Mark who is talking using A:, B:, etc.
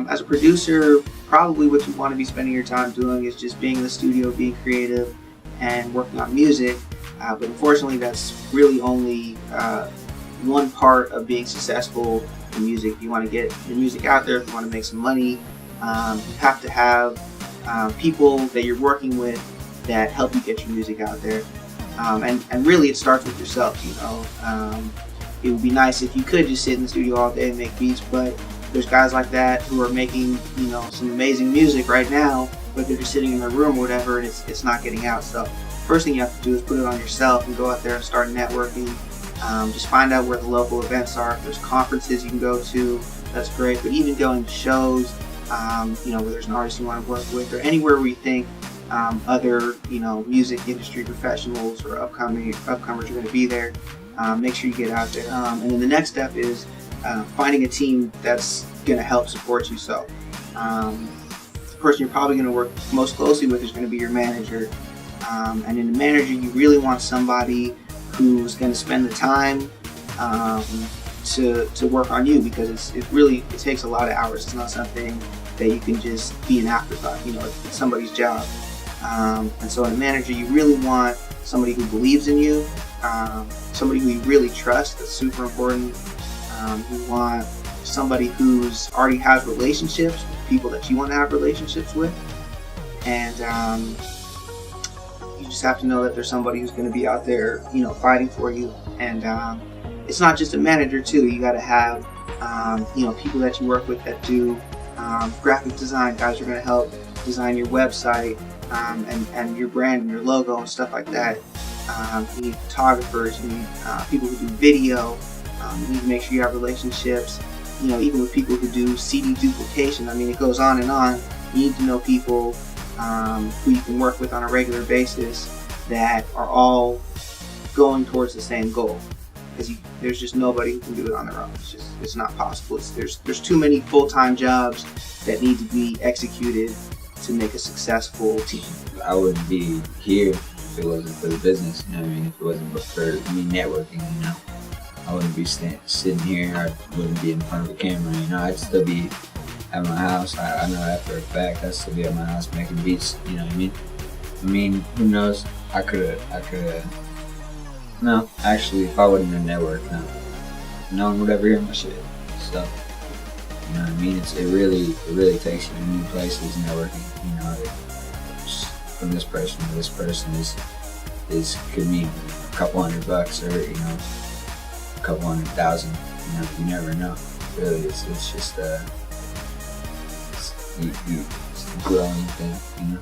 A: as a producer, probably what you want to be spending your time doing is just being in the studio, being creative, and working on music. But unfortunately, that's really only one part of being successful in music. If you want to get your music out there, if you want to make some money, you have to have people that you're working with that help you get your music out there. And really, it starts with yourself. It would be nice if you could just sit in the studio all day and make beats, but there's guys like that who are making some amazing music right now, but they're just sitting in their room or whatever, and it's not getting out. So first thing you have to do is put it on yourself and go out there and start networking. Just find out where the local events are. If there's conferences you can go to, that's great. But even going to shows, where there's an artist you want to work with, or anywhere where you think other music industry professionals or upcomers are going to be there, make sure you get out there. And then the next step is finding a team that's going to help support you. So the person you're probably going to work most closely with is going to be your manager. And in the manager, you really want somebody who's going to spend the time to work on you, because it takes a lot of hours. It's not something that you can just be an afterthought. It's somebody's job. And so in a manager, you really want somebody who believes in you, somebody who you really trust. That's super important. You want somebody who's already has relationships with people that you want to have relationships with, and you just have to know that there's somebody who's going to be out there, fighting for you. And it's not just a manager too. You got to have, people that you work with that do graphic design. Guys are going to help design your website and your brand and your logo and stuff like that. You need photographers. You need people who do video. You need to make sure you have relationships. Even with people who do CD duplication. I mean, it goes on and on. You need to know people who you can work with on a regular basis that are all going towards the same goal, because there's just nobody who can do it on their own. It's not possible. There's too many full-time jobs that need to be executed to make a successful team.
B: I wouldn't be here if it wasn't for the business. If it wasn't for me networking, I wouldn't be sitting here. I wouldn't be in front of a camera. I'd still be at my house. I know that for a fact. I'd still be at my house making beats. You know what I mean? Who knows? I could have. No, actually, if I wouldn't have networked, no one would ever hear my shit. So, you know what I mean? It really takes you to new places. Networking, from this person to this person is could mean a couple $100 or a couple 100,000. You never know. Really, it's just it's a growing thing.